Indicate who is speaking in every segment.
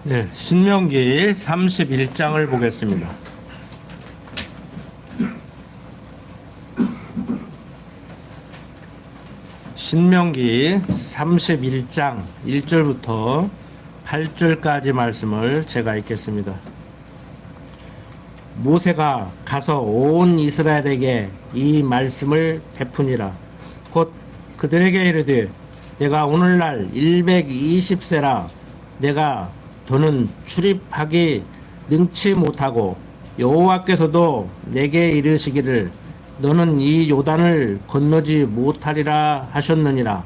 Speaker 1: 네, 신명기 31장을 보겠습니다. 신명기 31장 1절부터 8절까지 말씀을 제가 읽겠습니다. 모세가 가서 온 이스라엘에게 이 말씀을 베푸니라. 곧 그들에게 이르되 내가 오늘날 120세라 내가 더는 출입하기 능치 못하고 여호와께서도 내게 이르시기를 너는 이 요단을 건너지 못하리라 하셨느니라.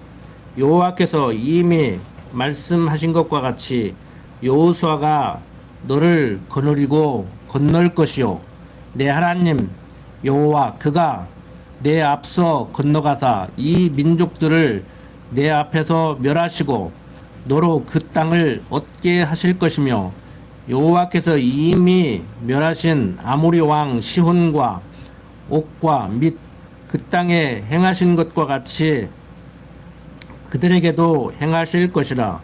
Speaker 1: 여호와께서 이미 말씀하신 것과 같이 여호수아가 너를 건널 것이요 내 하나님 여호와 그가 내 앞서 건너가사 이 민족들을 내 앞에서 멸하시고 너로 그 땅을 얻게 하실 것이며 여호와께서 이미 멸하신 아모리 왕 시혼과 옥과 및 그 땅에 행하신 것과 같이 그들에게도 행하실 것이라.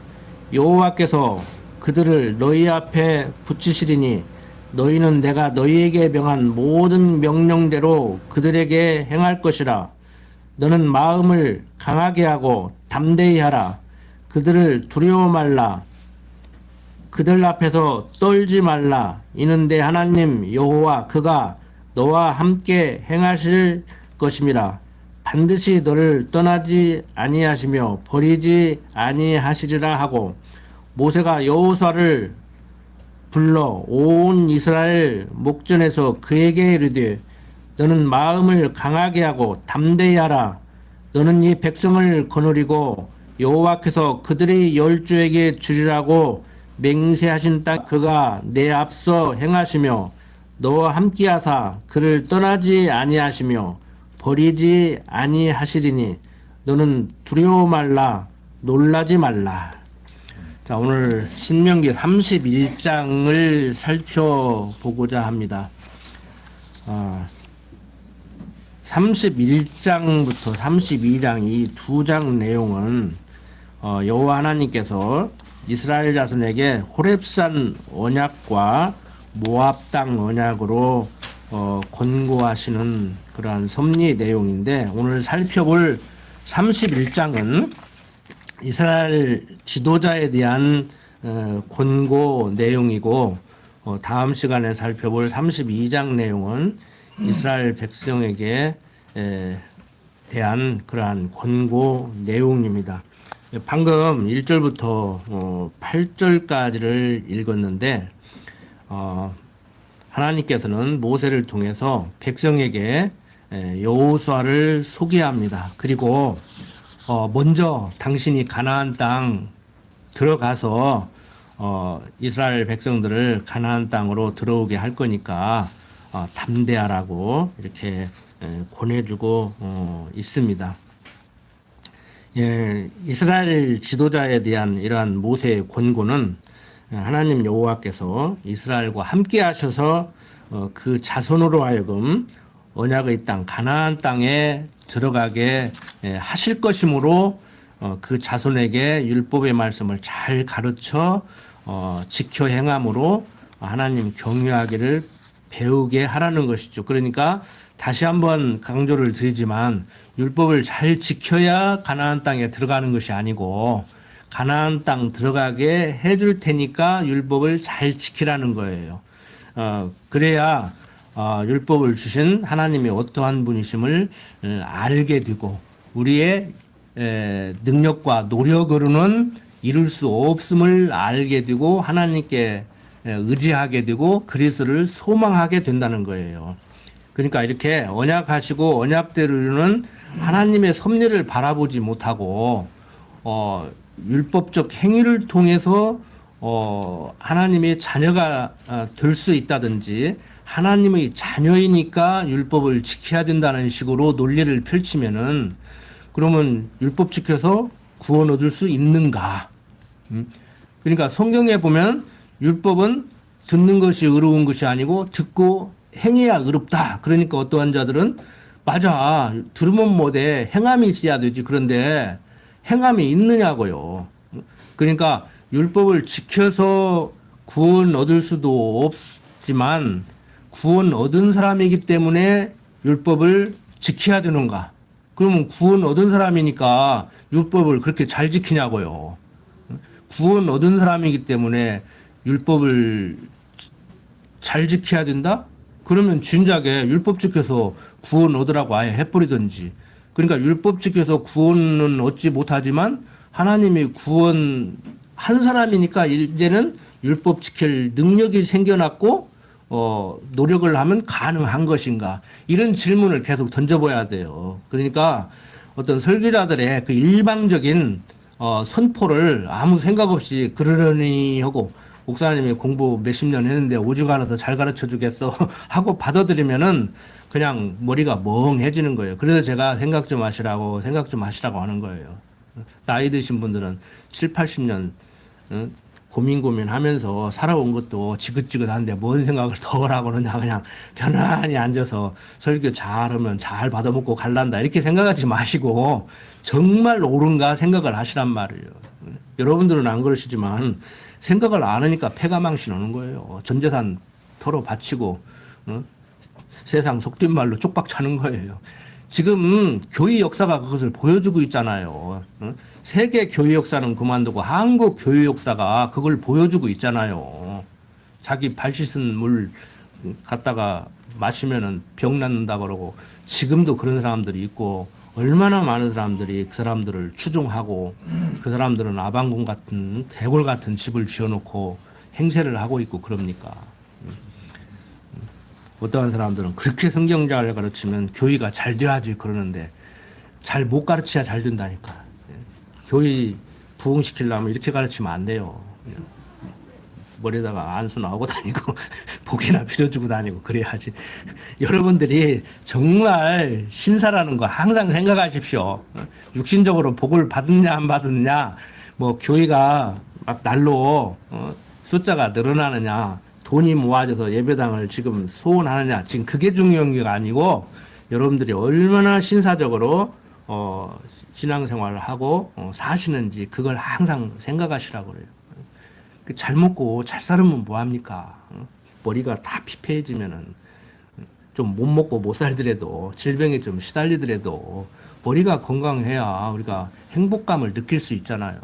Speaker 1: 여호와께서 그들을 너희 앞에 붙이시리니 너희는 내가 너희에게 명한 모든 명령대로 그들에게 행할 것이라. 너는 마음을 강하게 하고 담대히 하라. 그들을 두려워 말라. 그들 앞에서 떨지 말라. 이는 내 하나님 여호와 그가 너와 함께 행하실 것임이라. 반드시 너를 떠나지 아니하시며 버리지 아니하시리라 하고 모세가 여호수아를 불러 온 이스라엘 목전에서 그에게 이르되 너는 마음을 강하게 하고 담대히 하라. 너는 이 백성을 거느리고 여호와께서 그들의 열조에게 주리라고 맹세하신 땅 그가 내 앞서 행하시며 너와 함께하사 그를 떠나지 아니하시며 버리지 아니하시리니 너는 두려워 말라 놀라지 말라. 자, 오늘 신명기 31장을 살펴보고자 합니다. 31장부터 32장 이 두 장 내용은 여호와 하나님께서 이스라엘 자손에게 호렙산 언약과 모압 땅 언약으로 권고하시는 그러한 섭리 내용인데 오늘 살펴볼 31장은 이스라엘 지도자에 대한 권고 내용이고 다음 시간에 살펴볼 32장 내용은 이스라엘 백성에게 대한 그러한 권고 내용입니다. 방금 1절부터 8절까지를 읽었는데 하나님께서는 모세를 통해서 백성에게 여호수아를 소개합니다. 그리고 먼저 당신이 가나안 땅 들어가서 이스라엘 백성들을 가나안 땅으로 들어오게 할 거니까 담대하라고 이렇게 권해주고 있습니다. 예, 이스라엘 지도자에 대한 이러한 모세의 권고는 하나님 여호와께서 이스라엘과 함께 하셔서 그 자손으로 하여금 언약의 땅 가나안 땅에 들어가게 하실 것이므로 그 자손에게 율법의 말씀을 잘 가르쳐 지켜 행함으로 하나님 경외하기를 배우게 하라는 것이죠. 그러니까 다시 한번 강조를 드리지만 율법을 잘 지켜야 가나안 땅에 들어가는 것이 아니고 가나안 땅 들어가게 해줄 테니까 율법을 잘 지키라는 거예요. 그래야 율법을 주신 하나님이 어떠한 분이심을 알게 되고 우리의 능력과 노력으로는 이룰 수 없음을 알게 되고 하나님께 의지하게 되고 그리스도를 소망하게 된다는 거예요. 그러니까 이렇게 언약하시고 언약대로는 하나님의 섭리를 바라보지 못하고 율법적 행위를 통해서 하나님의 자녀가 될 수 있다든지 하나님의 자녀이니까 율법을 지켜야 된다는 식으로 논리를 펼치면은 그러면 율법 지켜서 구원 얻을 수 있는가? 그러니까 성경에 보면 율법은 듣는 것이 의로운 것이 아니고 듣고 행해야 의롭다. 그러니까 어떠한 자들은 맞아. 들으면 뭐돼. 행함이 있어야 되지. 그런데 행함이 있느냐고요. 그러니까 율법을 지켜서 구원 얻을 수도 없지만 구원 얻은 사람이기 때문에 율법을 지켜야 되는가? 그러면 구원 얻은 사람이니까 율법을 그렇게 잘 지키냐고요. 구원 얻은 사람이기 때문에 율법을 잘 지켜야 된다? 그러면 진작에 율법 지켜서 구원 얻으라고 아예 해버리든지. 그러니까 율법 지켜서 구원은 얻지 못하지만 하나님이 구원한 사람이니까 이제는 율법 지킬 능력이 생겨났고 노력을 하면 가능한 것인가? 이런 질문을 계속 던져봐야 돼요. 그러니까 어떤 설교자들의 그 일방적인 선포를 아무 생각 없이 그러려니 하고 목사님이 공부 몇십 년 했는데 오죽 알아서 잘 가르쳐 주겠어 하고 받아들이면은 그냥 머리가 멍해지는 거예요. 그래서 제가 생각 좀 하시라고 하는 거예요. 나이 드신 분들은 7, 80년 고민하면서 살아온 것도 지긋지긋한데 뭔 생각을 더 하라고 그러냐. 그냥 편안히 앉아서 설교 잘하면 잘 받아먹고 갈란다. 이렇게 생각하지 마시고 정말 옳은가 생각을 하시란 말이에요. 여러분들은 안 그러시지만 생각을 안 하니까 패가망신 오는 거예요. 전 재산 털어 바치고 세상 속된 말로 쪽박 차는 거예요. 지금 교회 역사가 그것을 보여주고 있잖아요. 세계 교회 역사는 그만두고 한국 교회 역사가 그걸 보여주고 있잖아요. 자기 발 씻은 물 갖다가 마시면은 병 낫는다 그러고 지금도 그런 사람들이 있고 얼마나 많은 사람들이 그 사람들을 추종하고 그 사람들은 아방궁 같은 대골 같은 집을 지어놓고 행세를 하고 있고 그럽니까? 어떠한 사람들은 그렇게 성경자를 가르치면 교회가 잘 돼야지 그러는데 잘 못 가르쳐야 잘 된다니까. 교회 부흥시키려면 이렇게 가르치면 안 돼요. 머리에다가 안수 나오고 다니고 복이나 빌어주고 다니고 그래야지. 여러분들이 정말 신사라는 거 항상 생각하십시오. 육신적으로 복을 받느냐 안 받느냐, 뭐 교회가 막 날로 숫자가 늘어나느냐, 돈이 모아져서 예배당을 지금 소원하느냐, 지금 그게 중요한 게 아니고 여러분들이 얼마나 신사적으로 신앙생활을 하고 사시는지 그걸 항상 생각하시라고 그래요. 잘 먹고 잘 살으면 뭐합니까? 머리가 다 피폐해지면은 좀 못 먹고 못 살더라도 질병에 좀 시달리더라도 머리가 건강해야 우리가 행복감을 느낄 수 있잖아요.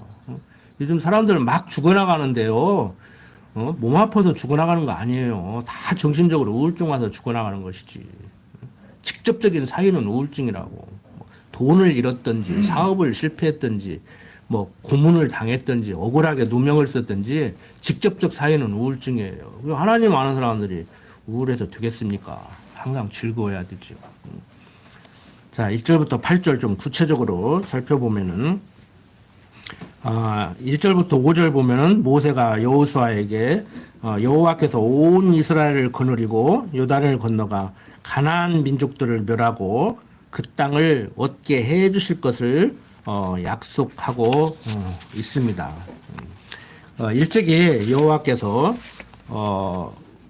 Speaker 1: 요즘 사람들은 막 죽어나가는데요. 몸 아파서 죽어나가는 거 아니에요. 다 정신적으로 우울증 와서 죽어나가는 것이지. 직접적인 사유는 우울증이라고. 돈을 잃었든지 사업을 실패했든지 뭐 고문을 당했든지 억울하게 누명을 썼든지 직접적 사유는 우울증이에요. 하나님 아는 사람들이 우울해서 되겠습니까? 항상 즐거워야 되죠. 자, 1절부터 8절 좀 구체적으로 살펴보면은 1절부터 5절 보면은 모세가 여호수아에게 여호와께서 온 이스라엘을 거느리고 요단을 건너가 가나안 민족들을 멸하고 그 땅을 얻게 해 주실 것을 약속하고 있습니다. 일찍이 여호와께서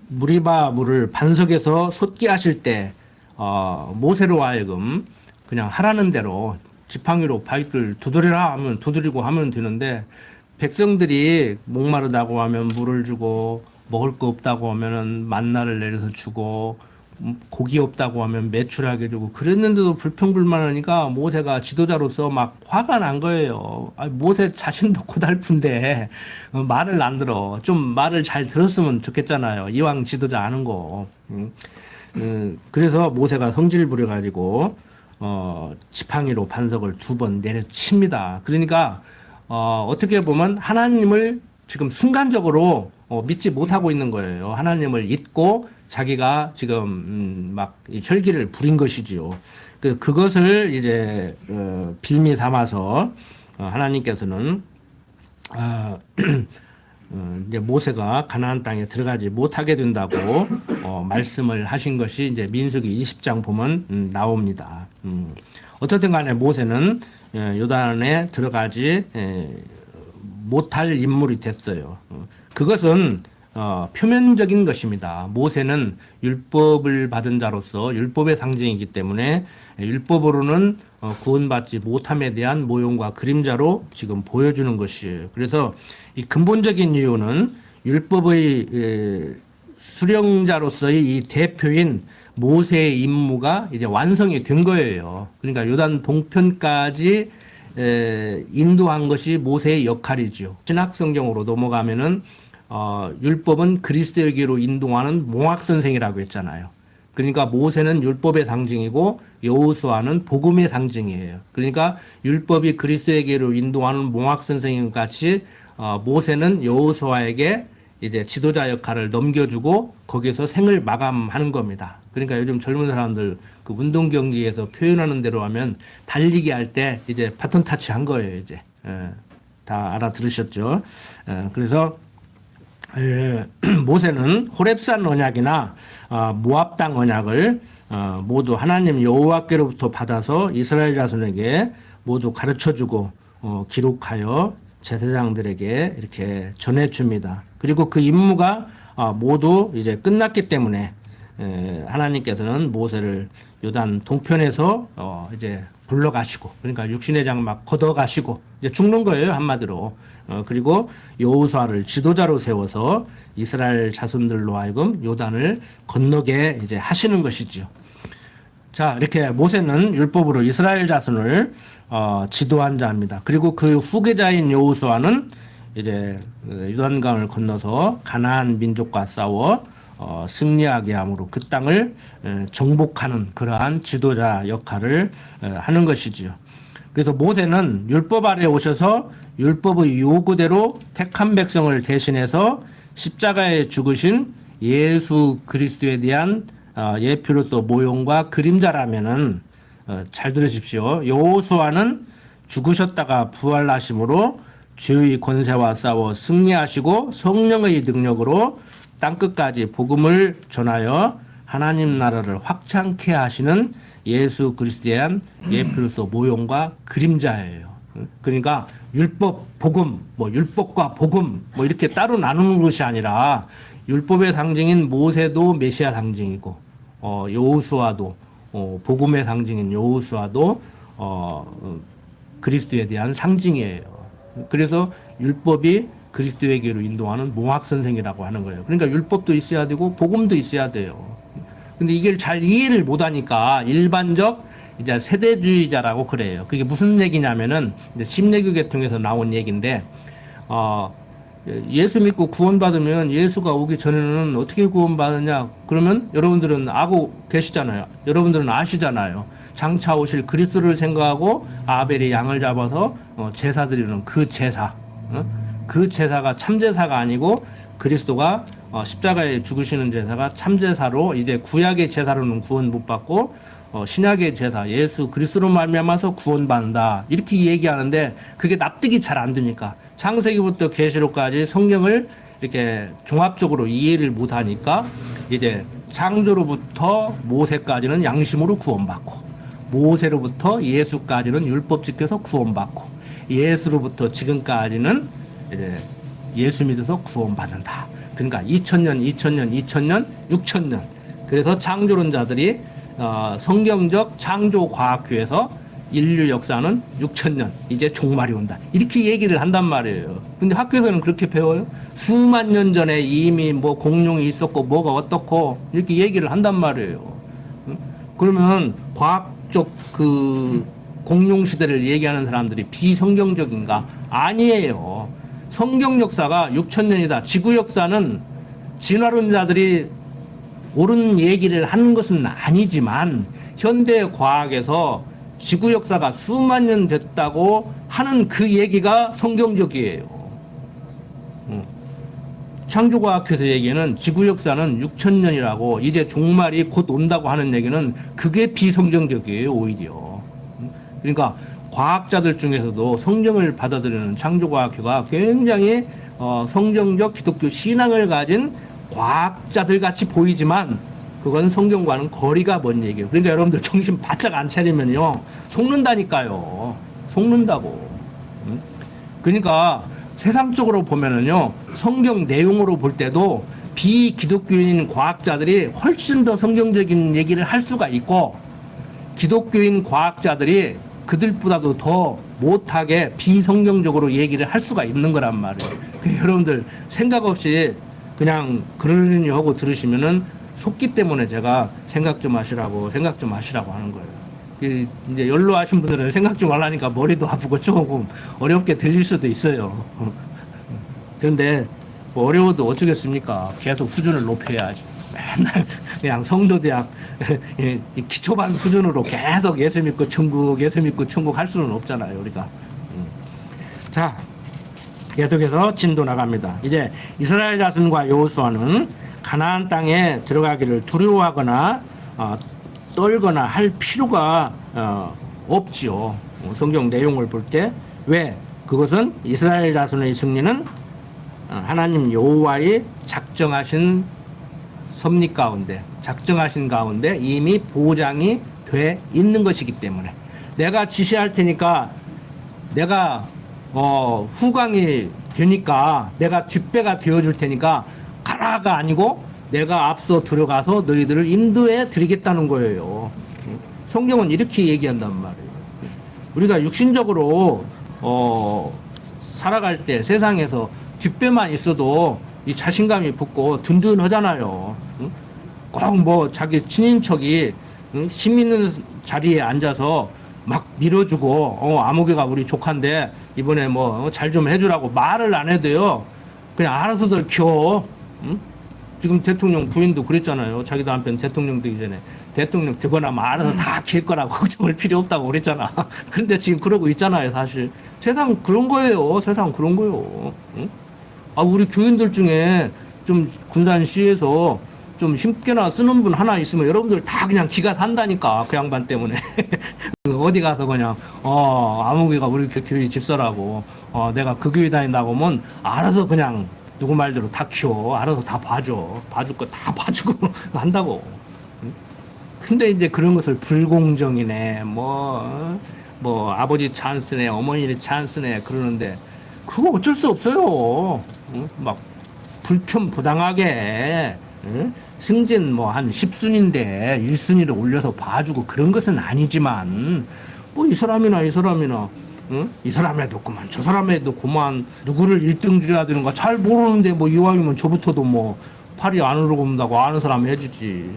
Speaker 1: 무리바 물을 반석에서 솟게 하실 때 모세로 하여금 그냥 하라는 대로 지팡이로 바위들 두드리라 하면 두드리고 하면 되는데 백성들이 목마르다고 하면 물을 주고 먹을 거 없다고 하면은 만나를 내려서 주고 고기 없다고 하면 매출하게 주고 그랬는데도 불평불만하니까 모세가 지도자로서 막 화가 난 거예요. 모세 자신도 고달픈데 말을 안 들어. 좀 말을 잘 들었으면 좋겠잖아요. 이왕 지도자 아는 거. 그래서 모세가 성질 부려가지고 지팡이로 반석을 2번 내려칩니다. 그러니까 어떻게 보면 하나님을 지금 순간적으로 믿지 못하고 있는 거예요. 하나님을 잊고 자기가 지금 막 혈기를 부린 것이지요. 그것을 이제 빌미 삼아서 하나님께서는 이제 모세가 가나안 땅에 들어가지 못하게 된다고 말씀을 하신 것이 이제 민수기 20장 보면 나옵니다. 어떻든 간에 모세는 요단에 들어가지 못할 인물이 됐어요. 그것은 표면적인 것입니다. 모세는 율법을 받은 자로서 율법의 상징이기 때문에 율법으로는 구원받지 못함에 대한 모형과 그림자로 지금 보여주는 것이에요. 그래서 이 근본적인 이유는 율법의 수령자로서의 이 대표인 모세의 임무가 이제 완성이 된 거예요. 그러니까 요단 동편까지 인도한 것이 모세의 역할이죠. 신약 성경으로 넘어가면은 율법은 그리스도에게로 인도하는 몽학 선생이라고 했잖아요. 그러니까 모세는 율법의 상징이고 여호수아는 복음의 상징이에요. 그러니까 율법이 그리스도에게로 인도하는 몽학 선생님 같이 모세는 여호수아에게 이제 지도자 역할을 넘겨주고 거기서 생을 마감하는 겁니다. 그러니까 요즘 젊은 사람들 그 운동 경기에서 표현하는 대로 하면 달리기 할 때 이제 바톤 타치 한 거예요. 이제 다 알아들으셨죠? 그래서 모세는 호렙산 언약이나 모압 땅 언약을 모두 하나님 여호와께로부터 받아서 이스라엘 자손에게 모두 가르쳐주고 기록하여 제사장들에게 이렇게 전해줍니다. 그리고 그 임무가 모두 이제 끝났기 때문에 하나님께서는 모세를 요단 동편에서 이제 불러가시고, 그러니까 육신의 장 막 걷어가시고 이제 죽는 거예요, 한마디로. 그리고 여호수아를 지도자로 세워서 이스라엘 자손들로 하여금 요단을 건너게 이제 하시는 것이지요. 자, 이렇게 모세는 율법으로 이스라엘 자손을 지도한 자입니다. 그리고 그 후계자인 여호수아는 이제 요단강을 건너서 가나안 민족과 싸워 승리하게 함으로 그 땅을 정복하는 그러한 지도자 역할을 하는 것이지요. 그래서 모세는 율법 아래 오셔서 율법의 요구대로 택한 백성을 대신해서 십자가에 죽으신 예수 그리스도에 대한 예표로서 모형과 그림자라면은 잘 들으십시오. 여호수아는 죽으셨다가 부활하심으로 죄의 권세와 싸워 승리하시고 성령의 능력으로 땅끝까지 복음을 전하여 하나님 나라를 확장케 하시는 예수 그리스도에 대한 예표로서 모형과 그림자예요. 그러니까 율법, 복음, 뭐 율법과 복음 뭐 이렇게 따로 나누는 것이 아니라 율법의 상징인 모세도 메시아 상징이고 여호수아도 복음의 상징인 여호수아도 그리스도에 대한 상징이에요. 그래서 율법이 그리스도에게로 인도하는 몽학 선생이라고 하는 거예요. 그러니까 율법도 있어야 되고 복음도 있어야 돼요. 근데 이걸 잘 이해를 못하니까 일반적 이제 세대주의자라고 그래요. 그게 무슨 얘기냐면은 이제 심내교 계통에서 나온 얘기인데 예수 믿고 구원받으면 예수가 오기 전에는 어떻게 구원받느냐? 그러면 여러분들은 알고 계시잖아요. 여러분들은 아시잖아요. 장차 오실 그리스도를 생각하고 아벨이 양을 잡아서 제사 드리는 그 제사. 그 제사가 참제사가 아니고 그리스도가 십자가에 죽으시는 제사가 참제사로 이제 구약의 제사로는 구원 못 받고 신약의 제사 예수 그리스도로 말미암아서 구원받는다 이렇게 얘기하는데 그게 납득이 잘 안 되니까 창세기부터 계시록까지 성경을 이렇게 종합적으로 이해를 못 하니까 이제 창조로부터 모세까지는 양심으로 구원받고 모세로부터 예수까지는 율법 지켜서 구원받고 예수로부터 지금까지는 이제 예수 믿어서 구원받는다. 그러니까 2000년, 6000년. 그래서 창조론자들이 성경적 창조과학교에서 인류 역사는 6000년, 이제 종말이 온다. 이렇게 얘기를 한단 말이에요. 근데 학교에서는 그렇게 배워요? 수만 년 전에 이미 뭐 공룡이 있었고 뭐가 어떻고 이렇게 얘기를 한단 말이에요. 그러면 과학적 그 공룡 시대를 얘기하는 사람들이 비성경적인가? 아니에요. 성경 역사가 6000년이다. 지구 역사는 진화론자들이 옳은 얘기를 하는 것은 아니지만 현대 과학에서 지구 역사가 수만 년 됐다고 하는 그 얘기가 성경적이에요. 창조과학에서 얘기는 지구 역사는 6000년이라고 이제 종말이 곧 온다고 하는 얘기는 그게 비성경적이에요, 오히려. 그러니까 과학자들 중에서도 성경을 받아들이는 창조과학회가 굉장히 성경적 기독교 신앙을 가진 과학자들 같이 보이지만 그건 성경과는 거리가 먼 얘기예요. 그러니까 여러분들 정신 바짝 안 차리면요 속는다니까요. 속는다고. 그러니까 세상적으로 보면은요 성경 내용으로 볼 때도 비기독교인 과학자들이 훨씬 더 성경적인 얘기를 할 수가 있고 기독교인 과학자들이 그들보다도 더 못하게 비성경적으로 얘기를 할 수가 있는 거란 말이에요. 여러분들 생각 없이 그냥 그러려니 하고 들으시면은 속기 때문에 제가 생각 좀 하시라고 하는 거예요. 이제 연로하신 분들은 생각 좀 하려니까 머리도 아프고 조금 어렵게 들릴 수도 있어요. 그런데 뭐 어려워도 어쩌겠습니까? 계속 수준을 높여야지. 맨날 그냥 성도대학 기초반 수준으로 계속 예수 믿고 천국, 예수 믿고 천국 할 수는 없잖아요, 우리가. 자, 계속해서 진도 나갑니다. 이제 이스라엘 자손과 여호수아는 가나안 땅에 들어가기를 두려워하거나 떨거나 할 필요가 없지요. 성경 내용을 볼 때 왜? 그것은 이스라엘 자손의 승리는 하나님 여호와의 작정하신 섭리 가운데, 작정하신 가운데 이미 보장이 돼 있는 것이기 때문에 내가 지시할 테니까 내가 후광이 되니까 내가 뒷배가 되어줄 테니까 가라가 아니고 내가 앞서 들어가서 너희들을 인도해 드리겠다는 거예요. 성경은 이렇게 얘기한단 말이에요. 우리가 육신적으로 살아갈 때 세상에서 뒷배만 있어도 이 자신감이 붙고 든든하잖아요. 꼭 뭐 자기 친인척이 힘 있는 자리에 앉아서 막 밀어주고 아무개가 우리 조카인데 이번에 뭐 잘 좀 해주라고 말을 안 해도요 그냥 알아서들 켜. 지금 대통령 부인도 그랬잖아요. 자기 남편 대통령 되기 전에 대통령 되거나 뭐 알아서 다 킬 거라고 걱정할 필요 없다고 그랬잖아. 그런데 지금 그러고 있잖아요. 사실 세상 그런 거예요. 세상 그런 거예요. 우리 교인들 중에 좀 군산시에서 좀 힘께나 쓰는 분 하나 있으면 여러분들 다 그냥 기가 산다니까. 그 양반 때문에. 어디 가서 그냥 아무개가 우리 교회 집사라고 내가 그 교회 다닌다고 하면 알아서 그냥 누구 말대로 다 키워. 알아서 다 봐줘. 봐줄 거 다 봐주고 한다고. 근데 이제 그런 것을 불공정이네. 뭐 아버지 찬스네. 어머니 찬스네. 그러는데 그거 어쩔 수 없어요. 막 불편부당하게 승진 뭐 한 10순인데 1순위를 올려서 봐주고 그런 것은 아니지만 뭐 이 사람이나 이 사람에도 그만 저 사람에도 그만 누구를 1등 줄여야 되는가 잘 모르는데 뭐 이왕이면 저부터도 뭐 팔이 안 오르고온다고 아는 사람이 해주지.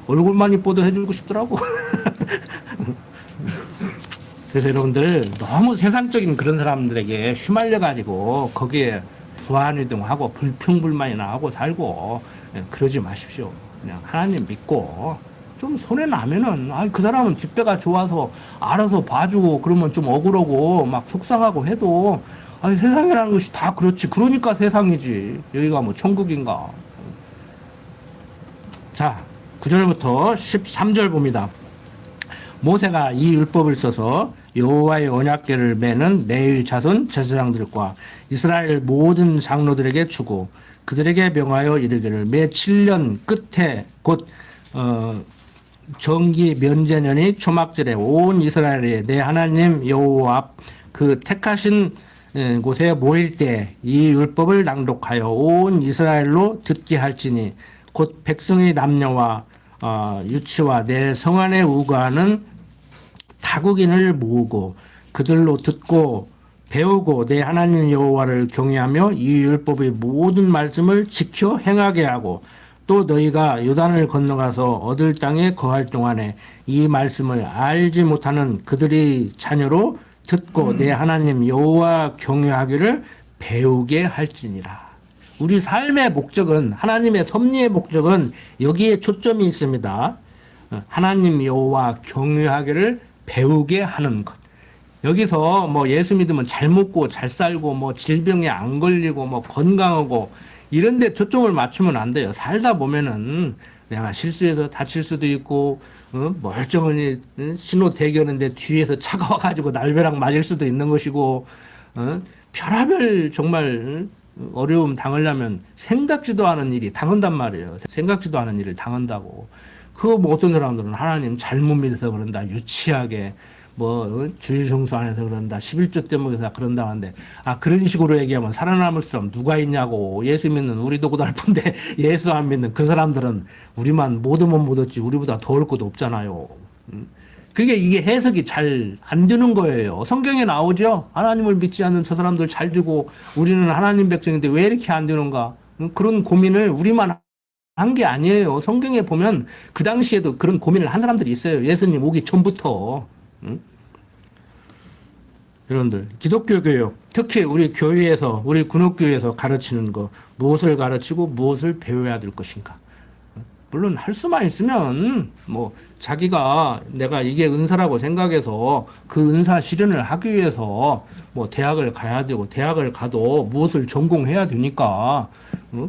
Speaker 1: 얼굴만 이뻐도 해주고 싶더라고. 그래서 여러분들 너무 세상적인 그런 사람들에게 휘말려가지고 거기에 부안이등하고 불평불만이나 하고 살고 그러지 마십시오. 그냥 하나님 믿고 좀 손해 나면은 그 사람은 뒷배가 좋아서 알아서 봐주고 그러면 좀 억울하고 막 속상하고 해도 세상이라는 것이 다 그렇지. 그러니까 세상이지. 여기가 뭐 천국인가. 자, 9절부터 13절 봅니다. 모세가 이 율법을 써서 여호와의 언약궤를 매는 레위 자손 제사장들과 이스라엘 모든 장로들에게 주고 그들에게 명하여 이르기를 매 7년 끝에 곧 정기 면제년이 초막절에 온 이스라엘에 내 하나님 여호와 앞 그 택하신 곳에 모일 때 이 율법을 낭독하여 온 이스라엘로 듣게 할지니 곧 백성의 남녀와 유치와 내 성안에 우거하는 타국인을 모으고 그들로 듣고 배우고 내 하나님 여호와를 경외하며 이 율법의 모든 말씀을 지켜 행하게 하고 또 너희가 요단을 건너가서 얻을 땅에 거할 동안에 이 말씀을 알지 못하는 그들의 자녀로 듣고 내 하나님 여호와 경외하기를 배우게 할지니라. 우리 삶의 목적은 하나님의 섭리의 목적은 여기에 초점이 있습니다. 하나님 여호와 경외하기를 배우게 하는 것. 여기서 뭐 예수 믿으면 잘 먹고 잘 살고 뭐 질병에 안 걸리고 뭐 건강하고 이런 데 초점을 맞추면 안 돼요. 살다 보면은 내가 실수해서 다칠 수도 있고 멀쩡하니 신호 대기하는데 뒤에서 차가 와가지고 날벼락 맞을 수도 있는 것이고 별하별 정말 어려움 당하려면 생각지도 않은 일이 당한단 말이에요. 생각지도 않은 일을 당한다고. 그거 뭐 어떤 사람들은 하나님 잘못 믿어서 그런다. 유치하게 뭐 주일 성수 안 해서 그런다. 11조 때문에 그런다 하는데 그런 식으로 얘기하면 살아남을 사람 누가 있냐고. 예수 믿는 우리도 고달픈데 예수 안 믿는 그 사람들은 우리만 못 오면 못 얻지 우리보다 더 올 것도 없잖아요. 그게 이게 해석이 잘 안 되는 거예요. 성경에 나오죠. 하나님을 믿지 않는 저 사람들 잘 되고 우리는 하나님 백성인데 왜 이렇게 안 되는가? 그런 고민을 우리만 한 게 아니에요. 성경에 보면 그 당시에도 그런 고민을 한 사람들이 있어요. 예수님 오기 전부터. 응? 여러분들 기독교 교육, 특히 우리 교회에서 우리 군옥교회에서 가르치는 거 무엇을 가르치고 무엇을 배워야 될 것인가? 물론 할 수만 있으면 뭐 자기가 내가 이게 은사라고 생각해서 그 은사 실현을 하기 위해서 뭐 대학을 가야 되고 대학을 가도 무엇을 전공해야 되니까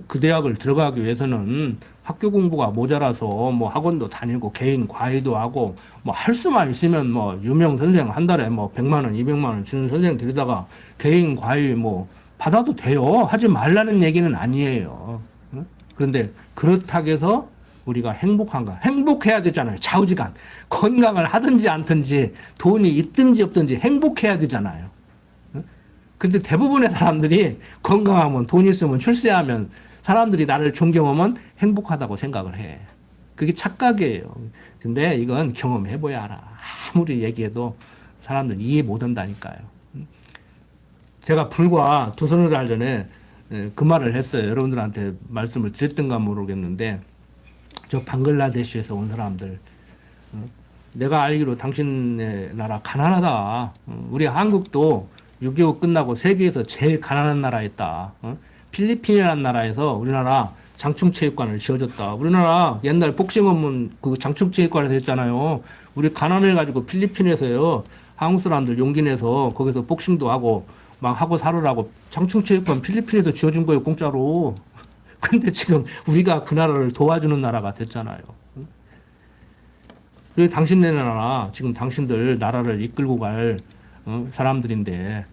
Speaker 1: 그 대학을 들어가기 위해서는 학교 공부가 모자라서 뭐 학원도 다니고 개인 과외도 하고 뭐 할 수만 있으면 뭐 유명 선생 한 달에 뭐 100만 원, 200만 원 주는 선생 들여다가 개인 과외 뭐 받아도 돼요. 하지 말라는 얘기는 아니에요. 그런데 그렇다고 해서 우리가 행복한가? 행복해야 되잖아요. 좌우지간. 건강을 하든지 않든지 돈이 있든지 없든지 행복해야 되잖아요. 근데 대부분의 사람들이 건강하면 돈 있으면 출세하면 사람들이 나를 존경하면 행복하다고 생각을 해. 그게 착각이에요. 근데 이건 경험해봐야 알아. 아무리 얘기해도 사람들 이해 못한다니까요. 제가 불과 2-3달 전에 그 말을 했어요. 여러분들한테 말씀을 드렸던가 모르겠는데 저 방글라데시에서 온 사람들, 내가 알기로 당신네 나라 가난하다. 우리 한국도 6.25 끝나고 세계에서 제일 가난한 나라였다. 필리핀이라는 나라에서 우리나라 장충체육관을 지어줬다. 우리나라 옛날 복싱 업문 그 장충체육관에서 했잖아요. 우리 가난해가지고 필리핀에서요, 한국 사람들 용기 내서 거기서 복싱도 하고 막 하고 살으라고 장충체육관 필리핀에서 지어준 거예요, 공짜로. 근데 지금 우리가 그 나라를 도와주는 나라가 됐잖아요. 그 당신네 나라, 지금 당신들 나라를 이끌고 갈 사람들인데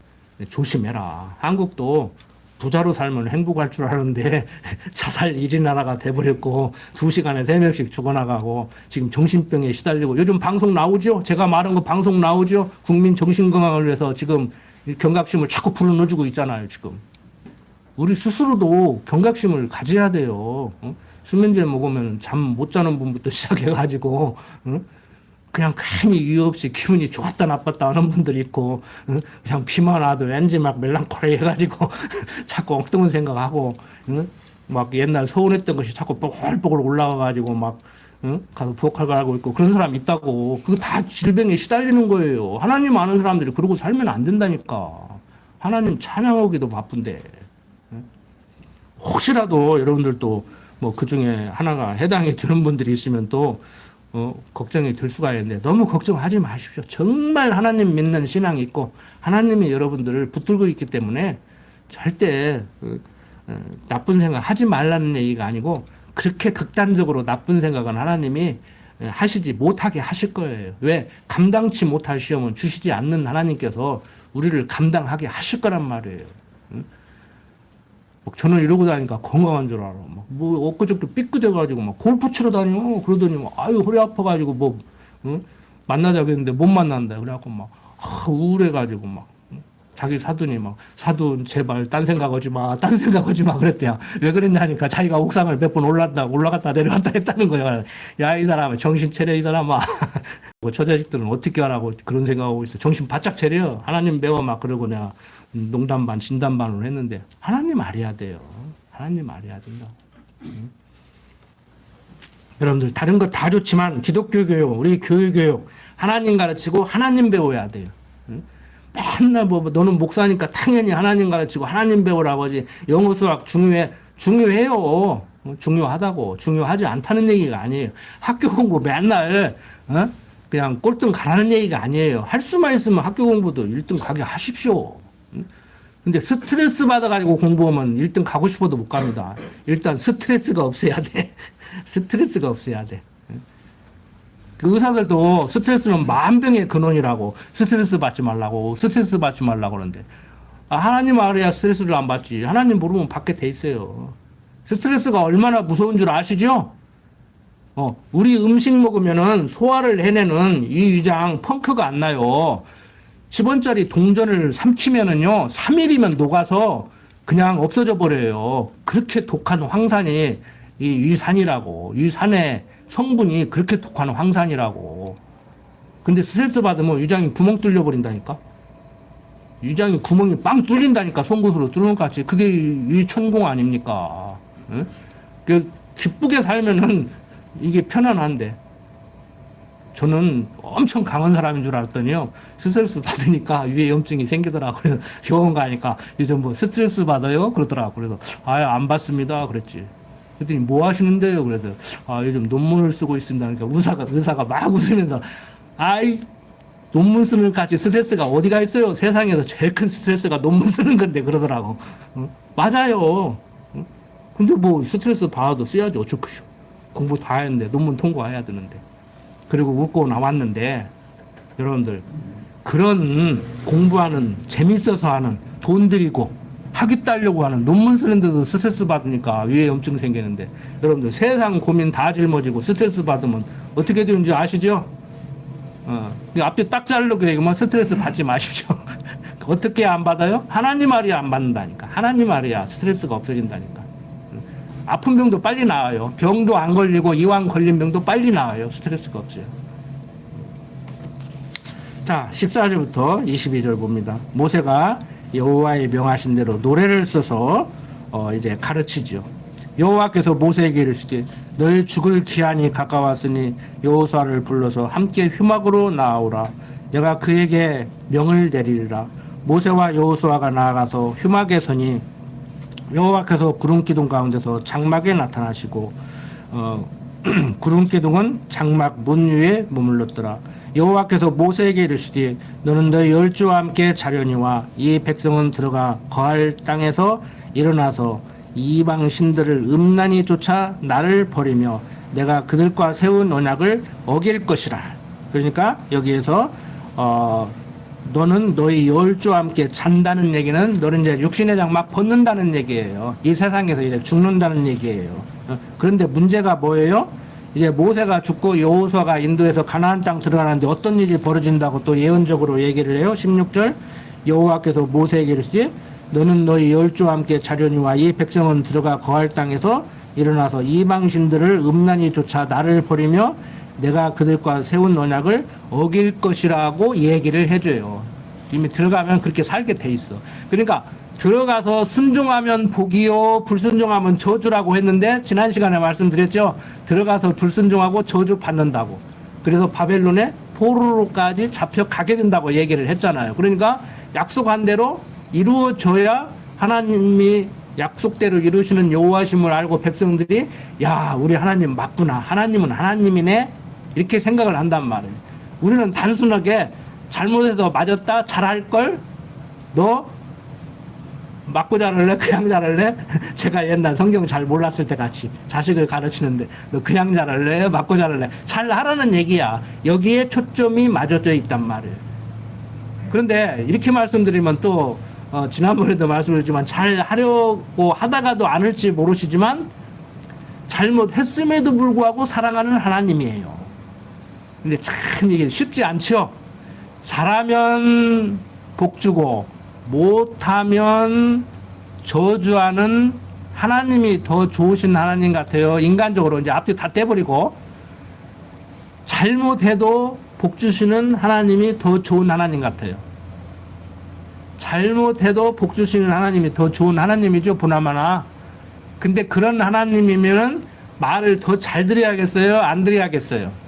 Speaker 1: 조심해라. 한국도 부자로 살면 행복할 줄 아는데 자살 1위 나라가 돼버렸고 2시간에 3명씩 죽어나가고 지금 정신병에 시달리고 요즘 방송 나오죠? 제가 말한 거 방송 나오죠? 국민 정신건강을 위해서 지금 경각심을 자꾸 불어넣어주고 있잖아요, 지금. 우리 스스로도 경각심을 가져야 돼요. 수면제 먹으면 잠 못 자는 분부터 시작해가지고 그냥 괜히 이유 없이 기분이 좋았다 나빴다 하는 분들이 있고 그냥 비만 와도 왠지 막 멜랑콜리 해가지고 자꾸 엉뚱한 생각하고 막 옛날 서운했던 것이 자꾸 뽀글뽀글 올라가가지고 막 가서 부엌할 가고 있고 그런 사람 있다고. 그거 다 질병에 시달리는 거예요. 하나님 아는 사람들이 그러고 살면 안 된다니까. 하나님 찬양하기도 바쁜데. 혹시라도 여러분들도 뭐 그 중에 하나가 해당이 되는 분들이 있으면 또 걱정이 들 수가 있는데 너무 걱정하지 마십시오. 정말 하나님 믿는 신앙이 있고 하나님이 여러분들을 붙들고 있기 때문에 절대 나쁜 생각 하지 말라는 얘기가 아니고 그렇게 극단적으로 나쁜 생각은 하나님이 하시지 못하게 하실 거예요. 왜? 감당치 못할 시험은 주시지 않는 하나님께서 우리를 감당하게 하실 거란 말이에요. 저는 이러고 다니니까 건강한 줄 알아. 뭐 엊그저께 삐끗해가지고 막 골프 치러 다녀. 그러더니 막 아유 허리 아파가지고 뭐 만나자고 했는데 못 만난다. 그래갖고 막 우울해가지고 막 자기 사돈이 막 사돈 제발 딴 생각하지 마, 딴 생각하지 마 그랬대요. 왜 그랬냐니까 자기가 옥상을 몇 번 올라갔다 내려갔다 했다는 거야. 야 이 사람아 정신 차려 이 사람아. 뭐 저 자식들은 어떻게 하라고 그런 생각하고 있어. 정신 바짝 차려. 하나님 배워 막 그러고 내가 농담 반 진담 반으로 했는데 하나님 알아야 돼요. 하나님 알아야 된다고. 여러분들 다른 거 다 좋지만 기독교 교육, 우리 교회 교육 하나님 가르치고 하나님 배워야 돼요. 맨날 뭐 너는 목사니까 당연히 하나님 가르치고 하나님 배우라고 하지. 영어 수학 중요해요. 중요하다고. 중요하지 않다는 얘기가 아니에요. 학교 공부 맨날 그냥 꼴등 가라는 얘기가 아니에요. 할 수만 있으면 학교 공부도 1등 가게 하십시오. 근데 스트레스 받아가지고 공부하면 1등 가고 싶어도 못 갑니다. 일단 스트레스가 없어야 돼. 스트레스가 없어야 돼. 그 의사들도 스트레스는 만병의 근원이라고. 스트레스 받지 말라고. 스트레스 받지 말라고 그러는데. 하나님 알아야 스트레스를 안 받지. 하나님 모르면 받게 돼 있어요. 스트레스가 얼마나 무서운 줄 아시죠? 우리 음식 먹으면은 소화를 해내는 이 위장 펑크가 안 나요. 10원짜리 동전을 삼키면은요, 3일이면 녹아서 그냥 없어져 버려요. 그렇게 독한 황산이 이 위산이라고. 위산의 성분이 그렇게 독한 황산이라고. 근데 스트레스 받으면 위장이 구멍 뚫려버린다니까. 위장이 구멍이 빵 뚫린다니까. 송곳으로 뚫는 것 같이. 그게 위천공 아닙니까? 응? 기쁘게 살면은 이게 편안한데. 저는 엄청 강한 사람인 줄 알았더니요. 스트레스 받으니까 위에 염증이 생기더라고요. 그래서 병원 가니까 요즘 뭐 스트레스 받아요? 그러더라고요. 그래서 안 받습니다. 그랬지. 그랬더니 뭐 하시는데요? 그래서 요즘 논문을 쓰고 있습니다. 그러니까 의사가 막 웃으면서 논문 쓰는 까지 스트레스가 어디가 있어요? 세상에서 제일 큰 스트레스가 논문 쓰는 건데 그러더라고. 맞아요. 근데 뭐 스트레스 받아도 써야지 어쩌고쇼. 공부 다 했는데 논문 통과해야 되는데. 그리고 웃고 나왔는데 여러분들 그런 공부하는 재밌어서 하는 돈 들이고 학위 따려고 하는 논문 쓰는데도 스트레스 받으니까 위에 염증 생기는데 여러분들 세상 고민 다 짊어지고 스트레스 받으면 어떻게 되는지 아시죠? 앞뒤 딱 자르려고 얘기하면 스트레스 받지 마십시오. 어떻게 안 받아요? 하나님 말이야 안 받는다니까. 하나님 말이야 스트레스가 없어진다니까. 아픈 병도 빨리 나아요. 병도 안 걸리고 이왕 걸린 병도 빨리 나아요. 스트레스가 없어요. 자, 14절부터 22절 봅니다. 모세가 여호와의 명하신 대로 노래를 써서 이제 가르치죠. 여호와께서 모세에게 이르시되 너희 죽을 기한이 가까웠으니 여호수아를 불러서 함께 휴막으로 나아오라. 내가 그에게 명을 내리리라. 모세와 여호수아가 나아가서 휴막에 서니 여호와께서 구름 기둥 가운데서 장막에 나타나시고 구름 기둥은 장막 문 위에 머물렀더라. 여호와께서 모세에게 이르시되 너는 너희 열주와 함께 자려니와 이 백성은 들어가 거할 땅에서 일어나서 이방 신들을 음란히 쫓아 나를 버리며 내가 그들과 세운 언약을 어길 것이라. 그러니까 여기에서 너는 너희 열주와 함께 잔다는 얘기는 너는 이제 육신의 장막 벗는다는 얘기예요. 이 세상에서 이제 죽는다는 얘기예요. 그런데 문제가 뭐예요? 이제 모세가 죽고 여호수아가 인도에서 가나안 땅 들어가는데 어떤 일이 벌어진다고 또 예언적으로 얘기를 해요. 16절 여호와께서 모세에게 이르시되 너는 너희 열주와 함께 자려니와 이 백성은 들어가 거할 땅에서 일어나서 이방신들을 음란히 쫓아 나를 버리며 내가 그들과 세운 언약을 어길 것이라고 얘기를 해줘요. 이미 들어가면 그렇게 살게 돼 있어. 그러니까 들어가서 순종하면 복이요 불순종하면 저주라고 했는데 지난 시간에 말씀드렸죠. 들어가서 불순종하고 저주 받는다고. 그래서 바벨론에 포로로까지 잡혀가게 된다고 얘기를 했잖아요. 그러니까 약속한 대로 이루어져야 하나님이 약속대로 이루시는 여호와심을 알고 백성들이 야 우리 하나님 맞구나. 하나님은 하나님이네. 이렇게 생각을 한단 말이에요. 우리는 단순하게 잘못해서 맞았다 잘할걸 너 맞고 자랄래 그냥 자랄래 제가 옛날 성경 잘 몰랐을 때 같이 자식을 가르치는데 너 그냥 자랄래 맞고 자랄래 잘하라는 얘기야. 여기에 초점이 맞춰져 있단 말이에요. 그런데 이렇게 말씀드리면 또 지난번에도 말씀드렸지만 잘 하려고 하다가도 안 할지 모르시지만 잘못했음에도 불구하고 사랑하는 하나님이에요. 근데 참 이게 쉽지 않죠. 잘하면 복 주고 못하면 저주하는 하나님이 더 좋으신 하나님 같아요. 인간적으로 이제 앞뒤 다 떼버리고 잘못해도 복 주시는 하나님이 더 좋은 하나님 같아요. 잘못해도 복 주시는 하나님이 더 좋은 하나님이죠. 보나마나. 근데 그런 하나님이면은 말을 더 잘 드려야겠어요? 안 드려야겠어요?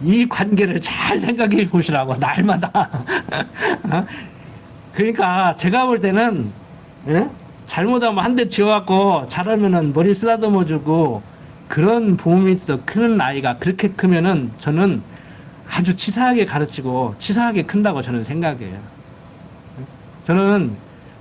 Speaker 1: 이 관계를 잘 생각해 보시라고 날마다. 그러니까 제가 볼 때는 잘못하면 한 대 쥐어갖고 잘하면은 머리 쓰다듬어주고 그런 부모이 있어. 크는 아이가 그렇게 크면은 저는 아주 치사하게 가르치고 치사하게 큰다고 저는 생각해요. 저는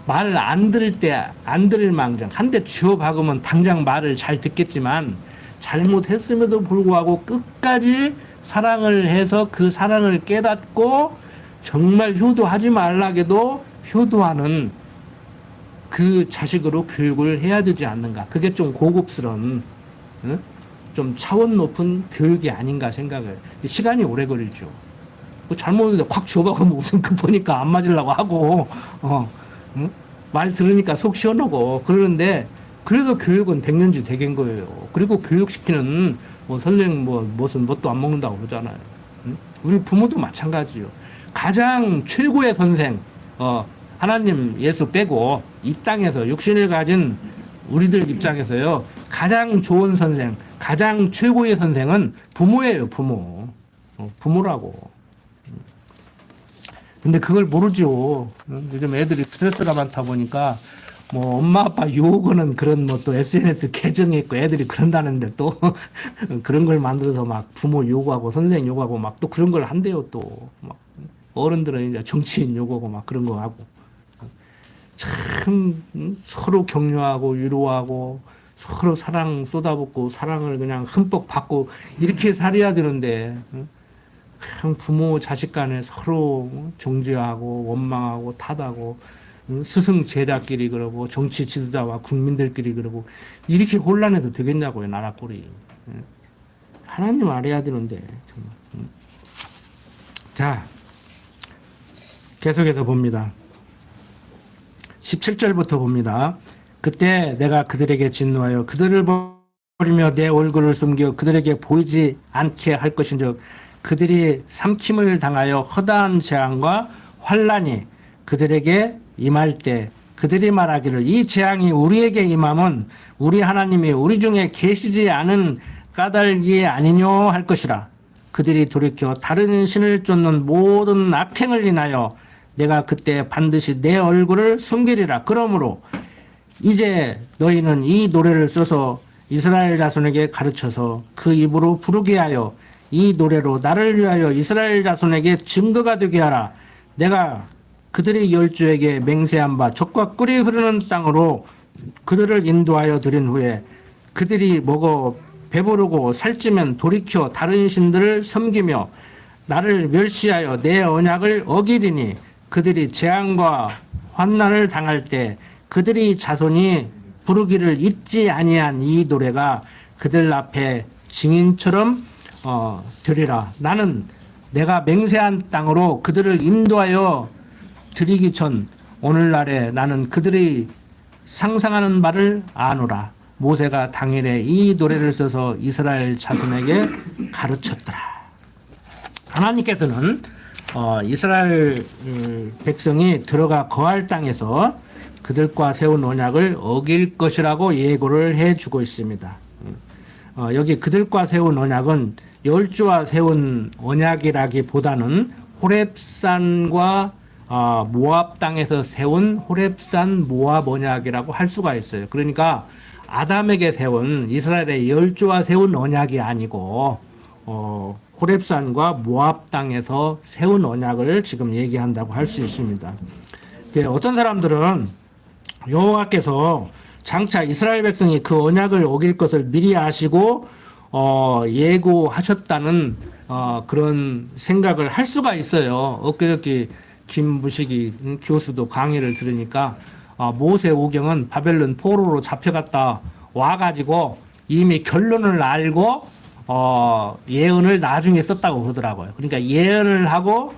Speaker 1: 말을 안 들을 때 안 들을 망정 한 대 쥐어 박으면 당장 말을 잘 듣겠지만 잘못했음에도 불구하고 끝까지 사랑을 해서 그 사랑을 깨닫고 정말 효도하지 말라게도 효도하는 그 자식으로 교육을 해야 되지 않는가. 그게 좀 고급스러운 좀 차원 높은 교육이 아닌가 생각을. 시간이 오래 걸리죠. 잘못했는데 콱 줘박으면 무슨 급하니까 안 맞으려고 하고 말 들으니까 속 시원하고 그러는데 그래서 교육은 백년지 대계인 거예요. 그리고 교육시키는 뭐 선생 무슨 뭣도 안 먹는다고 그러잖아요. 응? 우리 부모도 마찬가지요. 가장 최고의 선생, 하나님 예수 빼고 이 땅에서 육신을 가진 우리들 입장에서요, 가장 좋은 선생, 가장 최고의 선생은 부모예요, 부모. 부모라고. 근데 그걸 모르죠. 요즘 애들이 스트레스가 많다 보니까 뭐 엄마 아빠 요구는 그런 뭐 또 SNS 계정이 있고 애들이 그런다는데 또 그런 걸 만들어서 막 부모 요구하고 선생님 요구하고 막 또 그런 걸 한대요. 또 막 어른들은 이제 정치인 요구하고 막 그런 거 하고 참 서로 격려하고 위로하고 서로 사랑 쏟아붓고 사랑을 그냥 흠뻑 받고 이렇게 살아야 되는데 참 부모 자식 간에 서로 정죄하고 원망하고 탓하고 스승 제자끼리 그러고 정치 지도자와 국민들끼리 그러고 이렇게 혼란해서 되겠냐고요. 나라 꼴이. 하나님 알아야 되는데 정말. 자, 계속해서 봅니다. 17절부터 봅니다. 그때 내가 그들에게 진노하여 그들을 버리며 내 얼굴을 숨겨 그들에게 보이지 않게 할 것인즉 그들이 삼킴을 당하여 허다한 재앙과 환난이 그들에게 임할 때 그들이 말하기를 이 재앙이 우리에게 임함은 우리 하나님이 우리 중에 계시지 않은 까닭이 아니뇨 할 것이라. 그들이 돌이켜 다른 신을 쫓는 모든 악행을 인하여 내가 그때 반드시 내 얼굴을 숨기리라. 그러므로 이제 너희는 이 노래를 써서 이스라엘 자손에게 가르쳐서 그 입으로 부르게 하여 이 노래로 나를 위하여 이스라엘 자손에게 증거가 되게 하라. 내가 그들의 열조에게 맹세한 바 젖과 꿀이 흐르는 땅으로 그들을 인도하여 드린 후에 그들이 먹어 배부르고 살찌면 돌이켜 다른 신들을 섬기며 나를 멸시하여 내 언약을 어기리니 그들이 재앙과 환난을 당할 때 그들이 자손이 부르기를 잊지 아니한 이 노래가 그들 앞에 증인처럼 되리라. 나는 내가 맹세한 땅으로 그들을 인도하여 드리기 전 오늘날에 나는 그들이 상상하는 바를 아노라. 모세가 당일에 이 노래를 써서 이스라엘 자손에게 가르쳤더라. 하나님께서는 이스라엘 백성이 들어가 거할 땅에서 그들과 세운 언약을 어길 것이라고 예고를 해주고 있습니다. 여기 그들과 세운 언약은 열조와 세운 언약이라기보다는 호렙산과 모압 땅에서 세운 호렙산 모압 언약이라고 할 수가 있어요. 그러니까 아담에게 세운 이스라엘의 열조와 세운 언약이 아니고 호렙산과 모압 땅에서 세운 언약을 지금 얘기한다고 할 수 있습니다. 어떤 사람들은 여호와께서 장차 이스라엘 백성이 그 언약을 어길 것을 미리 아시고 예고하셨다는 그런 생각을 할 수가 있어요. 엊그저께 김무식이 교수도 강의를 들으니까 모세 오경은 바벨론 포로로 잡혀갔다 와가지고 이미 결론을 알고 예언을 나중에 썼다고 그러더라고요. 그러니까 예언을 하고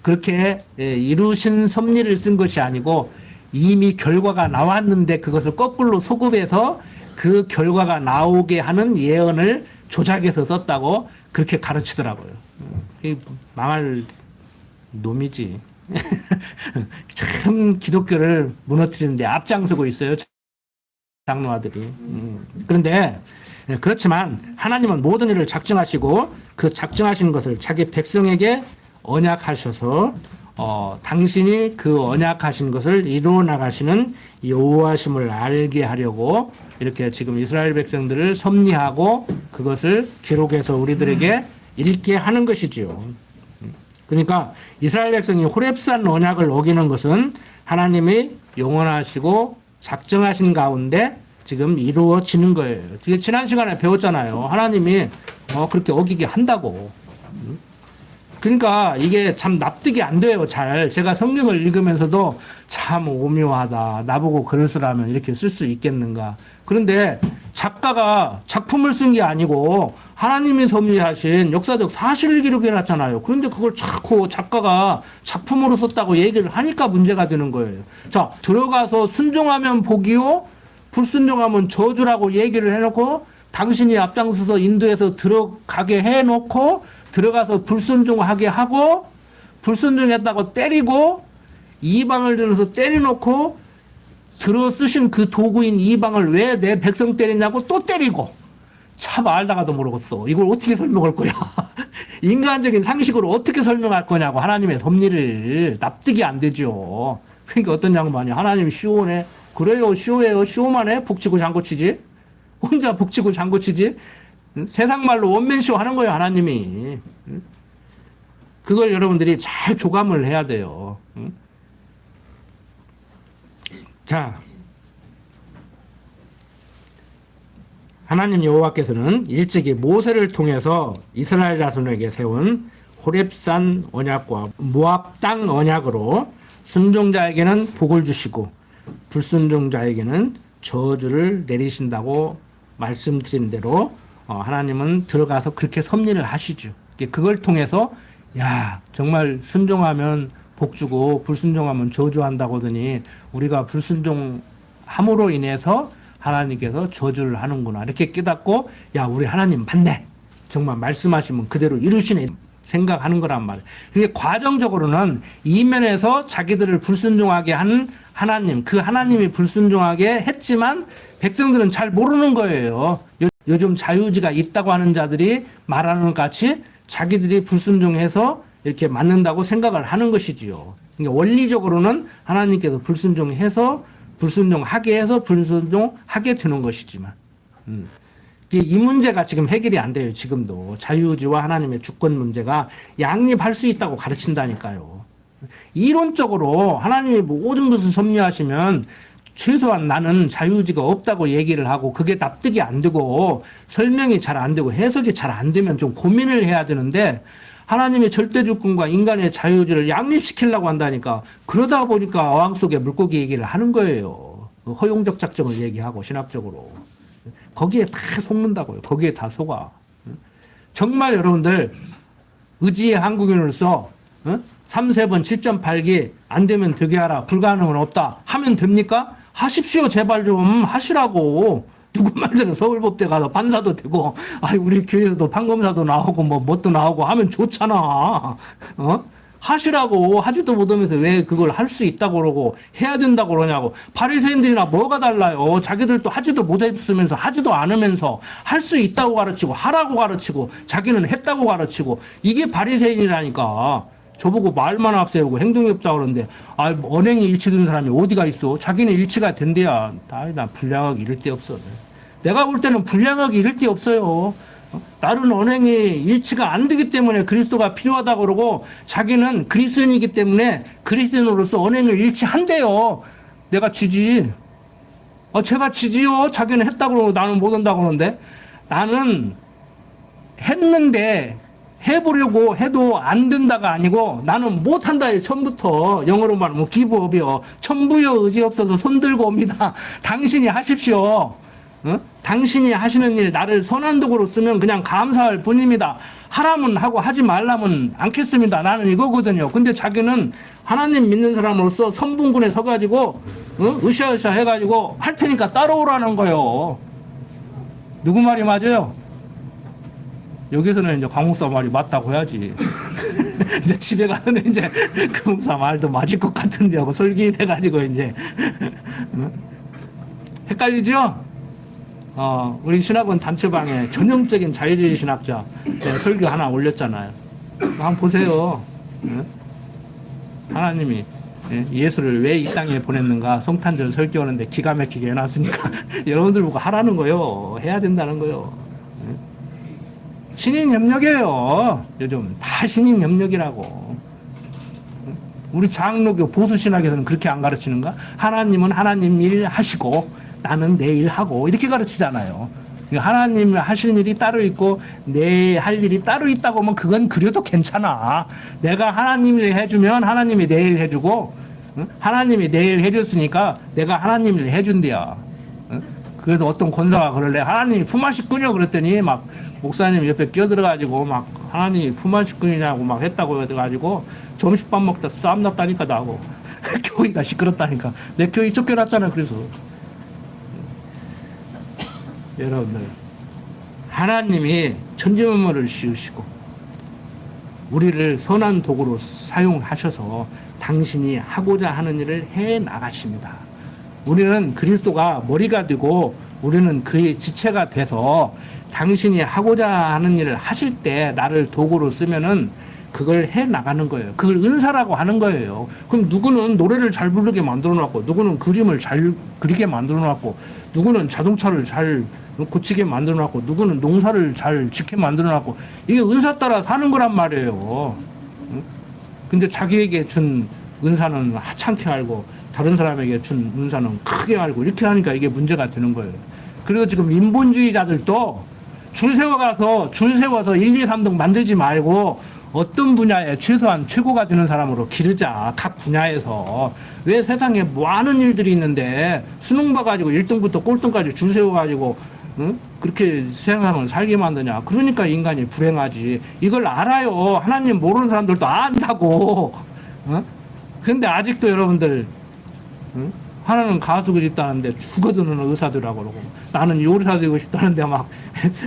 Speaker 1: 그렇게 이루신 섭리를 쓴 것이 아니고 이미 결과가 나왔는데 그것을 거꾸로 소급해서 그 결과가 나오게 하는 예언을 조작해서 썼다고 그렇게 가르치더라고요. 망할 놈이지. 참 기독교를 무너뜨리는데 앞장서고 있어요. 장로아들이. 그런데 그렇지만 하나님은 모든 일을 작정하시고 그 작정하신 것을 자기 백성에게 언약하셔서 당신이 그 언약하신 것을 이루어 나가시는 여호와심을 알게 하려고 이렇게 지금 이스라엘 백성들을 섭리하고 그것을 기록해서 우리들에게 읽게 하는 것이지요. 그러니까 이스라엘 백성이 호렙산 언약을 어기는 것은 하나님이 영원하시고 작정하신 가운데 지금 이루어지는 거예요. 지난 시간에 배웠잖아요. 하나님이 그렇게 어기게 한다고. 그러니까 이게 참 납득이 안 돼요. 잘 제가 성경을 읽으면서도 참 오묘하다. 나보고 글을 쓰라면 이렇게 쓸 수 있겠는가. 그런데 작가가 작품을 쓴 게 아니고 하나님이 섭리하신 역사적 사실을 기록해 놨잖아요. 그런데 그걸 자꾸 작가가 작품으로 썼다고 얘기를 하니까 문제가 되는 거예요. 자, 들어가서 순종하면 복이요, 불순종하면 저주라고 얘기를 해놓고 당신이 앞장서서 인도에서 들어가게 해놓고 들어가서 불순종하게 하고 불순종했다고 때리고 이방을 들어서 때려놓고 들어 쓰신 그 도구인 이방을 왜 내 백성 때리냐고 또 때리고 참 알다가도 모르겠어. 이걸 어떻게 설명할 거야. 인간적인 상식으로 어떻게 설명할 거냐고 하나님의 섭리를 납득이 안 되죠. 그러니까 어떤 양반이 하나님 시오네. 그래요 시오예요. 시오만 해. 북치고 장구치지. 혼자 북치고 장구치지. 세상 말로 원맨쇼 하는 거예요 하나님이. 그걸 여러분들이 잘 조감을 해야 돼요. 자, 하나님 여호와께서는 일찍이 모세를 통해서 이스라엘 자손에게 세운 호렙산 언약과 모압 땅 언약으로 순종자에게는 복을 주시고 불순종자에게는 저주를 내리신다고 말씀드린 대로 하나님은 들어가서 그렇게 섭리를 하시죠. 그걸 통해서 야 정말 순종하면 복 주고 불순종하면 저주한다고 하더니 우리가 불순종함으로 인해서 하나님께서 저주를 하는구나 이렇게 깨닫고 야 우리 하나님 맞네 정말 말씀하시면 그대로 이루시네 생각하는 거란 말이에요. 그게 과정적으로는 이면에서 자기들을 불순종하게 한 하나님 그 하나님이 불순종하게 했지만 백성들은 잘 모르는 거예요. 요즘 자유의지가 있다고 하는 자들이 말하는 것 같이 자기들이 불순종해서 이렇게 맞는다고 생각을 하는 것이지요. 그러니까 원리적으로는 하나님께서 불순종하게 해서 불순종하게 되는 것이지만 이 문제가 지금 해결이 안 돼요. 지금도 자유의지와 하나님의 주권 문제가 양립할 수 있다고 가르친다니까요. 이론적으로 하나님이 모든 것을 섭리하시면 최소한 나는 자유의지가 없다고 얘기를 하고 그게 납득이 안 되고 설명이 잘 안 되고 해석이 잘 안 되면 좀 고민을 해야 되는데 하나님의 절대주권과 인간의 자유의지를 양립시키려고 한다니까 그러다 보니까 어항 속에 물고기 얘기를 하는 거예요. 허용적 작정을 얘기하고 신학적으로 거기에 다 속는다고요. 거기에 다 속아. 정말 여러분들 의지의 한국인으로서 3, 3번 7.8기 안 되면 되게 하라 불가능은 없다 하면 됩니까? 하십시오. 제발 좀 하시라고. 누구 말대로 서울법대 가서 판사도 되고, 우리 교회에서도 판검사도 나오고, 뭣도 나오고 하면 좋잖아. 하시라고 하지도 못하면서 왜 그걸 할 수 있다고 그러고 해야 된다고 그러냐고. 바리새인들이나 뭐가 달라요. 자기들도 하지도 못했으면서 하지도 않으면서 할 수 있다고 가르치고 하라고 가르치고 자기는 했다고 가르치고 이게 바리새인이라니까. 저보고 말만 앞세우고 행동이 없다고 그러는데 언행이 일치된 사람이 어디가 있어. 자기는 일치가 된대야. 나 불량하기 이를 데 없어. 내가 볼 때는 불량하기 이를 데 없어요. 다른 언행이 일치가 안 되기 때문에 그리스도가 필요하다고 그러고 자기는 그리스도인이기 때문에 그리스도인으로서 언행을 일치한대요. 내가 지지. 제가 지지요. 자기는 했다고 그러고 나는 못한다고 그러는데 나는 했는데 해보려고 해도 안 된다가 아니고 나는 못한다. 처음부터 영어로 말하면 기브업이요. 천부여 의지 없어서 손들고 옵니다. 당신이 하십시오. 당신이 하시는 일 나를 선한 도구로 쓰면 그냥 감사할 뿐입니다. 하라면 하고 하지 말라면 않겠습니다. 나는 이거거든요. 근데 자기는 하나님 믿는 사람으로서 선분군에 서가지고 으쌰으쌰 해가지고 할 테니까 따라오라는 거예요. 누구 말이 맞아요? 여기서는 이제 강목사 말이 맞다고 해야지. 이제 집에 가면 이제 그 목사 말도 맞을 것 같은데 하고 설계돼가지고 이제 헷갈리죠? 우리 신학원 단체방에 전형적인 자유주의 신학자 설교 하나 올렸잖아요. 한번 보세요. 하나님이 예수를 왜 이 땅에 보냈는가 성탄절 설교하는데 기가 막히게 해놨으니까 여러분들 보고 하라는 거요. 해야 된다는 거요. 신인 협력이에요. 요즘 다 신인 협력이라고. 우리 장로교 보수신학에서는 그렇게 안 가르치는가? 하나님은 하나님 일 하시고 나는 내 일 하고 이렇게 가르치잖아요. 하나님 하시는 일이 따로 있고 내 할 일이 따로 있다고 하면 그건 그래도 괜찮아. 내가 하나님 일 해주면 하나님이 내 일 해주고 하나님이 내 일 해줬으니까 내가 하나님 일 해준대요. 그래서 어떤 권사가 그럴래 하나님이 품앗이꾼이요 그랬더니 막 목사님 옆에 끼어들어가지고 막 하나님이 품앗이꾼이냐고 막 했다고 해가지고 점심밥 먹다 싸움 났다니까 나하고 교회가 시끄럽다니까 내 교회 쫓겨났잖아. 그래서 여러분들, 하나님이 천지만물을 씌우시고 우리를 선한 도구로 사용하셔서 당신이 하고자 하는 일을 해 나가십니다. 우리는 그리스도가 머리가 되고 우리는 그의 지체가 돼서 당신이 하고자 하는 일을 하실 때 나를 도구로 쓰면은 그걸 해 나가는 거예요. 그걸 은사라고 하는 거예요. 그럼 누구는 노래를 잘 부르게 만들어 놨고, 누구는 그림을 잘 그리게 만들어 놨고, 누구는 자동차를 잘 고치게 만들어 놨고, 누구는 농사를 잘 짓게 만들어 놨고, 이게 은사 따라 사는 거란 말이에요. 근데 자기에게 준 은사는 하찮게 알고 다른 사람에게 준 은사는 크게 알고 이렇게 하니까 이게 문제가 되는 거예요. 그리고 지금 인본주의자들도 줄 세워서 1, 2, 3등 만들지 말고 어떤 분야에 최소한 최고가 되는 사람으로 기르자. 각 분야에서. 왜 세상에 많은 일들이 있는데 수능 봐가지고 1등부터 꼴등까지 줄 세워가지고 응? 그렇게 세상을 살게 만드냐. 그러니까 인간이 불행하지. 이걸 알아요. 하나님 모르는 사람들도 안다고. 응? 근데 아직도 여러분들 응? 하나는 가수고 싶다는데 죽어드는 의사들이라고 그러고, 나는 요리사 되고 싶다는데 막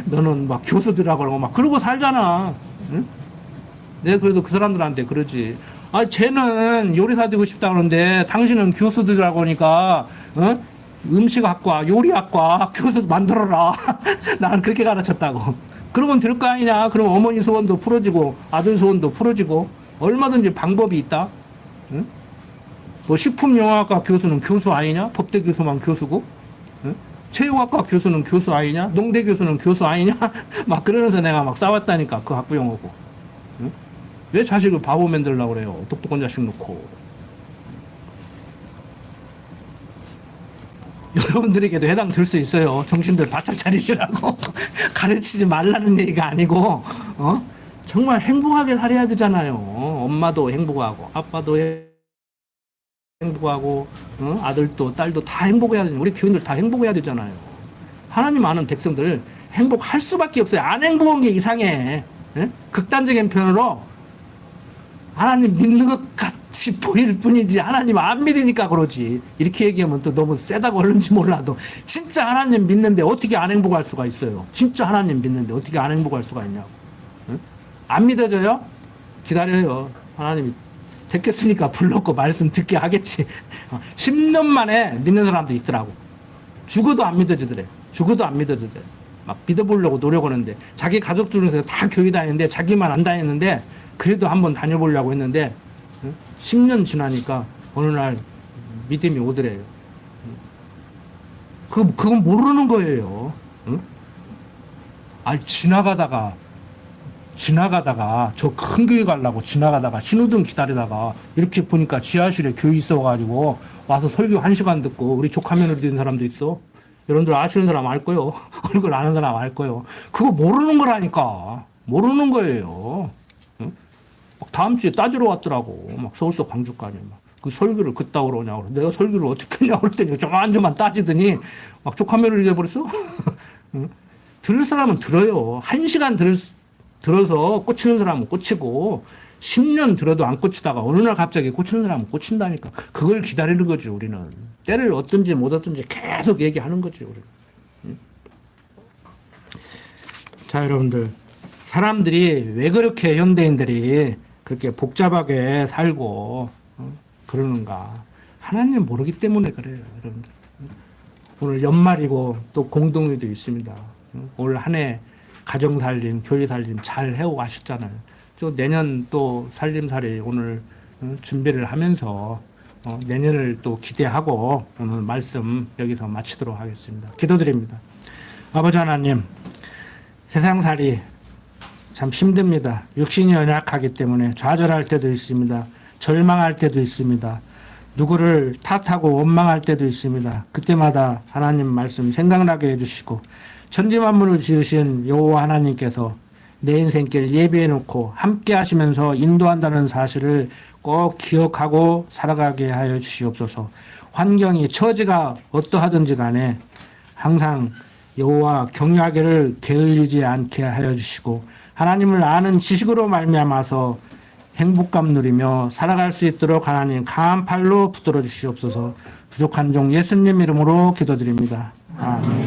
Speaker 1: 너는 막 교수들이라고 그러고 막 그러고 살잖아. 응? 내가 그래도 그 사람들한테 그러지. 아, 쟤는 요리사 되고 싶다 그러는데 당신은 교수들이라고 하니까 음식학과, 요리학과 교수 만들어라. 나는 그렇게 가르쳤다고. 그러면 될 거 아니냐. 그럼 어머니 소원도 풀어지고 아들 소원도 풀어지고 얼마든지 방법이 있다. 응? 뭐 식품영양학과 교수는 교수 아니냐? 법대 교수만 교수고, 응? 체육학과 교수는 교수 아니냐? 농대 교수는 교수 아니냐? 막 그러면서 내가 막 싸웠다니까, 그 학부 용어고. 응? 왜 자식을 바보 만들려고 그래요? 똑똑한 자식 놓고. 여러분들에게도 해당될 수 있어요. 정신들 바짝 차리시라고. 가르치지 말라는 얘기가 아니고, 정말 행복하게 살아야 되잖아요. 엄마도 행복하고, 아빠도 행복하고, 아들도 딸도 다 행복해야 되잖아요. 우리 교인들 다 행복해야 되잖아요. 하나님 아는 백성들 행복할 수밖에 없어요. 안 행복한 게 이상해. 극단적인 표현으로 하나님 믿는 것 같이 보일 뿐이지 하나님 안 믿으니까 그러지. 이렇게 얘기하면 또 너무 세다고 그런지 몰라도 진짜 하나님 믿는데 어떻게 안 행복할 수가 있어요. 진짜 하나님 믿는데 어떻게 안 행복할 수가 있냐고. 안 믿어져요? 기다려요. 하나님이 됐겠으니까 불렀고 말씀 듣게 하겠지. 10년 만에 믿는 사람도 있더라고. 죽어도 안 믿어지더래. 죽어도 안 믿어지더래. 막 믿어보려고 노력하는데 자기 가족 중에서 다 교회 다니는데 자기만 안 다니는데 그래도 한번 다녀보려고 했는데 10년 지나니까 어느 날 믿음이 오더래요. 그건 모르는 거예요. 지나가다가 저 큰 교회 가려고 지나가다가 신호등 기다리다가 이렇게 보니까 지하실에 교회 있어가지고 와서 설교 1시간 듣고 우리 조카 며느리 된 사람도 있어. 여러분들 아시는 사람 알 거요. 얼굴 아는 사람 알 거요. 그거 모르는 거라니까. 모르는 거예요. 막 다음 주에 따지러 왔더라고. 막 서울서 광주까지 막. 그 설교를 그따구로 오냐고. 내가 설교를 어떻게 하냐고 그랬더니 조만조만 따지더니 막 조카 며느리 돼버렸어. 들을 사람은 들어요. 1시간 들어서 꽂히는 사람은 꽂히고 10년 들어도 안 꽂히다가 어느 날 갑자기 꽂히는 사람은 꽂힌다니까. 그걸 기다리는 거지 우리는. 때를 얻든지 못 얻든지 계속 얘기하는 거지 우리는. 자, 여러분들, 사람들이 왜 그렇게 현대인들이 그렇게 복잡하게 살고 그러는가. 하나님 모르기 때문에 그래요, 여러분들. 오늘 연말이고 또 공동회도 있습니다. 올 한 해 가정살림, 교회살림 잘 해오가셨잖아요. 또 내년 또 살림살이 오늘 준비를 하면서 내년을 또 기대하고 오늘 말씀 여기서 마치도록 하겠습니다. 기도드립니다. 아버지 하나님, 세상살이 참 힘듭니다. 육신이 연약하기 때문에 좌절할 때도 있습니다. 절망할 때도 있습니다. 누구를 탓하고 원망할 때도 있습니다. 그때마다 하나님 말씀 생각나게 해주시고 천지만물을 지으신 여호와 하나님께서 내 인생길 예비해 놓고 함께 하시면서 인도한다는 사실을 꼭 기억하고 살아가게 하여 주시옵소서. 환경이 처지가 어떠하든지 간에 항상 여호와 경외하기를 게을리지 않게 하여 주시고 하나님을 아는 지식으로 말미암아서 행복감 누리며 살아갈 수 있도록 하나님 강한 팔로 붙들어 주시옵소서. 부족한 종 예수님 이름으로 기도드립니다. 아멘.